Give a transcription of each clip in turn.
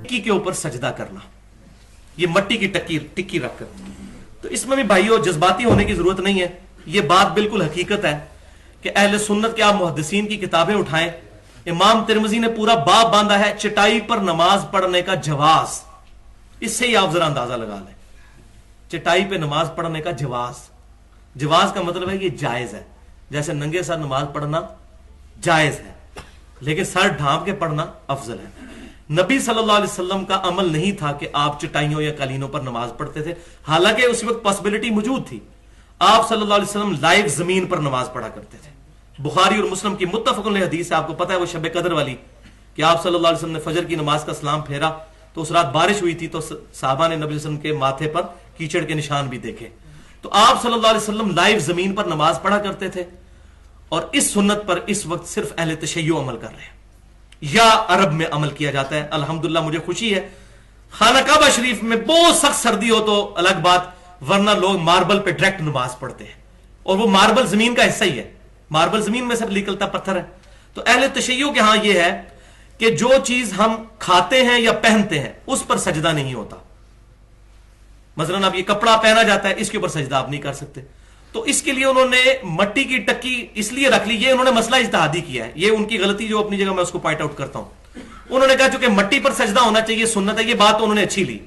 टिक्की के ऊपर सजदा करना, ये मट्टी की टिक्की रखकर, तो इसमें भी भाइयों जज्बाती होने की जरूरत नहीं है। ये बात बिल्कुल हकीकत है कि अहले सुन्नत के आप मुहद्दिसीन की किताबें उठाएं, इमाम तिरमिज़ी ने पूरा बाब बांधा है चटाई पर नमाज पढ़ने का जवाज। इससे ही आप जरा अंदाजा लगा लें, चटाई पे नमाज पढ़ने का जवाज। जवाज का मतलब है कि जायज है, जैसे नंगे सर नमाज पढ़ना जायज है, लेकिन सर ढांप के पढ़ना अफजल है। नबी सल्लल्लाहु अलैहि वसल्लम का अमल नहीं था कि आप चटाइयों या कालीनों पर नमाज पढ़ते थे, हालांकि उस वक्त पॉसिबिलिटी मौजूद थी। आप सल्लल्लाहु अलैहि वसल्लम लाइव जमीन पर नमाज पढ़ा करते थे। बुखारी और मुस्लिम की मुत्तफ़क़ुन अलैह हदीस है, आपको पता है वो शब कदर वाली, कि आप सल्लल्लाहु अलैहि वसल्लम ने फजर की नमाज का सलाम फेरा तो उस रात बारिश हुई थी, तो साहबा ने नबी वसल्लम के माथे पर कीचड़ के निशान भी देखे। तो आप सल्लल्लाहु अलैहि वसल्लम लाइव जमीन पर नमाज पढ़ा करते थे, और इस सुन्नत पर इस वक्त सिर्फ अहले तशय्यो अमल कर रहे हैं या अरब में अमल किया जाता है। अल्हम्दुलिल्लाह मुझे खुशी है, खाना काबा शरीफ में बहुत सख्त सर्दी हो तो अलग बात, वरना लोग मार्बल पे डायरेक्ट नमाज पढ़ते हैं, और वो मार्बल जमीन का हिस्सा ही है, मार्बल जमीन में से निकलता पत्थर है। तो अहले तशय्यो के यहां यह है कि जो चीज हम खाते हैं या पहनते हैं उस पर सजदा नहीं होता। मसलन अब ये कपड़ा पहना जाता है, इसके ऊपर सजदा आप नहीं कर सकते, तो इसके लिए उन्होंने मट्टी की टक्की इसलिए रख ली। ये उन्होंने मसला इज्तिहादी किया है, ये उनकी गलती जो अपनी जगह मैं उसको पॉइंट आउट करता हूं। उन्होंने कहा चूंकि मट्टी पर सजदा होना चाहिए सुन्नत है, ये बात उन्होंने अच्छी ली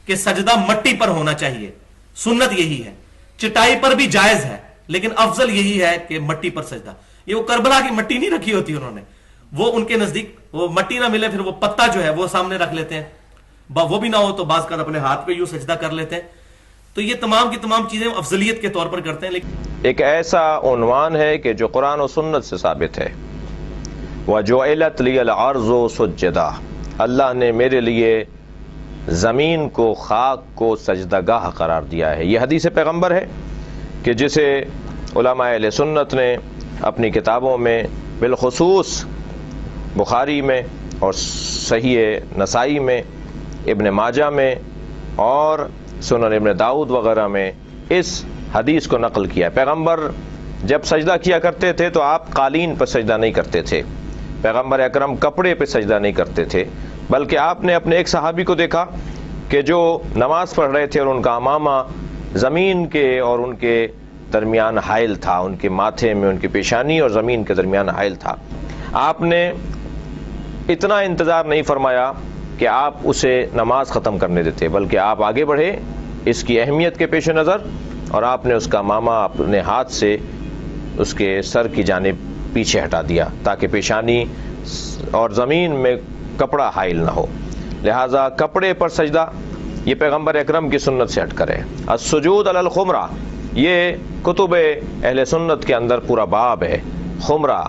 कि सजदा मट्टी पर होना चाहिए, सुन्नत यही है। चटाई पर भी जायज है, लेकिन अफजल यही है कि मट्टी पर सजदा। ये वो करबला की मट्टी नहीं रखी होती उन्होंने, वो उनके नजदीक वो मट्टी ना मिले फिर वो पत्ता जो है वो सामने रख लेते हैं, वो भी ना हो तो बाज़ अपने हाथ पे यूं सजदा कर लेते हैं। तो ये तमाम की तमाम चीजें अफजलियत के तौर पर करते हैं। लेकिन एक ऐसा उन्वान है कि जो कुरान और सुन्नत से साबित है, वजुइलत लियल अर्ज़ु सुज्जदा, अल्लाह ने मेरे लिए ज़मीन को, खाक को सजदागाह करार दिया है। यह हदीस पैगम्बर है कि जिसे उलमा अहले सुन्नत ने अपनी किताबों में, बिलखुसूस बुखारी में और सहीह नसाई में, इब्न माजा में और सुनन इब्न दाऊद वगैरह में इस हदीस को नकल किया। पैगंबर जब सजदा किया करते थे तो आप कालीन पर सजदा नहीं करते थे, पैगंबर अकरम कपड़े पर सजदा नहीं करते थे, बल्कि आपने अपने एक सहाबी को देखा कि जो नमाज पढ़ रहे थे और उनका अमामा ज़मीन के और उनके दरमियान हाइल था, उनके माथे में, उनकी पेशानी और ज़मीन के दरमियान हाइल था। आपने इतना इंतज़ार नहीं फरमाया कि आप उसे नमाज ख़त्म करने देते, बल्कि आप आगे बढ़े इसकी अहमियत के पेश नज़र, और आपने उसका मामा अपने हाथ से उसके सर की जानिब पीछे हटा दिया ताकि पेशानी और ज़मीन में कपड़ा हाइल ना हो। लिहाजा कपड़े पर सजदा ये पैगम्बर अकरम की सुन्नत से हटकर है। अस्सुजूद अलल खुमरा, ये कुतुब अहले सुन्नत के अंदर पूरा बाब है। खुमरा,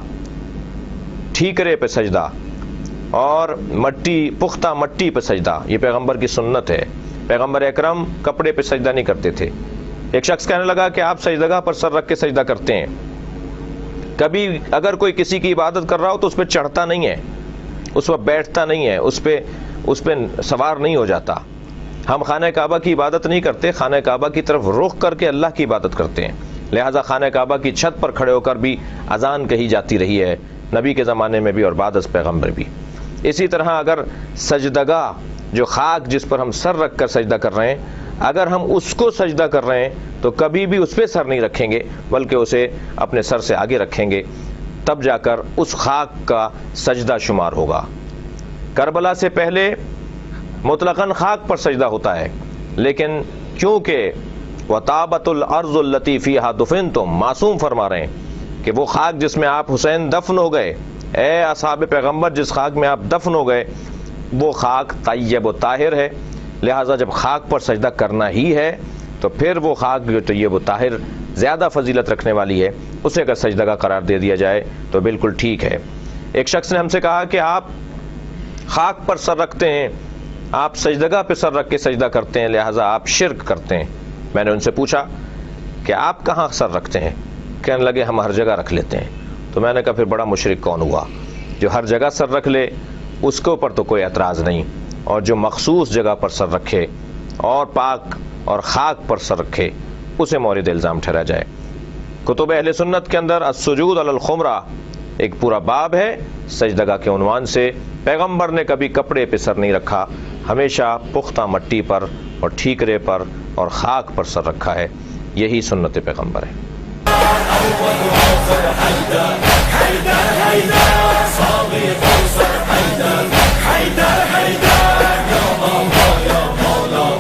ठीकरे पे सजदा और मट्टी, पुख्ता मट्टी पे सजदा, ये पैगंबर की सुन्नत है। पैगंबर अकरम कपड़े पे सजदा नहीं करते थे। एक शख्स कहने लगा कि आप सजदगाह पर सर रख के सजदा करते हैं, कभी अगर कोई किसी की इबादत कर रहा हो तो उस पर चढ़ता नहीं है, उस पर बैठता नहीं है, उस पर सवार नहीं हो जाता। हम खाने काबा की इबादत नहीं करते, खाने काबा की तरफ रुख करके अल्लाह की इबादत करते हैं। लिहाजा खाने काबा की छत पर खड़े होकर भी अजान कही जाती रही है, नबी के ज़माने में भी और बाद अज़ पैगम्बर भी। इसी तरह अगर सजदगाह, जो खाक जिस पर हम सर रख कर सजदा कर रहे हैं, अगर हम उसको सजदा कर रहे हैं तो कभी भी उस पर सर नहीं रखेंगे, बल्कि उसे अपने सर से आगे रखेंगे, तब जाकर उस खाक का सजदा शुमार होगा। करबला से पहले मुतलकन खाक पर सजदा होता है, लेकिन क्योंकि वताबतुल अर्ज़ुल लती फ़ीहा दुफ़िनतुम, मासूम फरमा रहे हैं कि वो खाक जिसमें आप हुसैन दफन हो गए, ए असहाब पैगम्बर जिस खाक में आप दफन हो गए, वो खाक तय्यब व ताहिर है। लिहाजा जब खाक पर सजदा करना ही है तो फिर वो खाक जो तय्यब व ताहिर ज़्यादा फजीलत रखने वाली है, उसे अगर सजदा का करार दे दिया जाए तो बिल्कुल ठीक है। एक शख्स ने हमसे कहा कि आप खाक पर सर रखते हैं, आप सजदगाह पे सर रख के सजदा करते हैं, लिहाजा आप शिरक करते हैं। मैंने उनसे पूछा कि आप कहाँ सर रखते हैं? कहने लगे हम हर जगह रख लेते हैं। तो मैंने कहा फिर बड़ा मुशरिक कौन हुआ? जो हर जगह सर रख ले उसके ऊपर तो कोई एतराज़ नहीं, और जो मखसूस जगह पर सर रखे और पाक और खाक पर सर रखे उसे मौरिद इल्ज़ाम ठहरा जाए। कुतुब अहले सुन्नत के अंदर अस्सुजूद अलल खुमरा एक पूरा बाब है सजदगा के उन्वान से। पैगंबर ने कभी कपड़े पे सर नहीं रखा, ہمیشہ پختہ مٹی پر اور ٹھیکرے پر اور خاک پر سر رکھا ہے. یہی سنت پیغمبر ہے.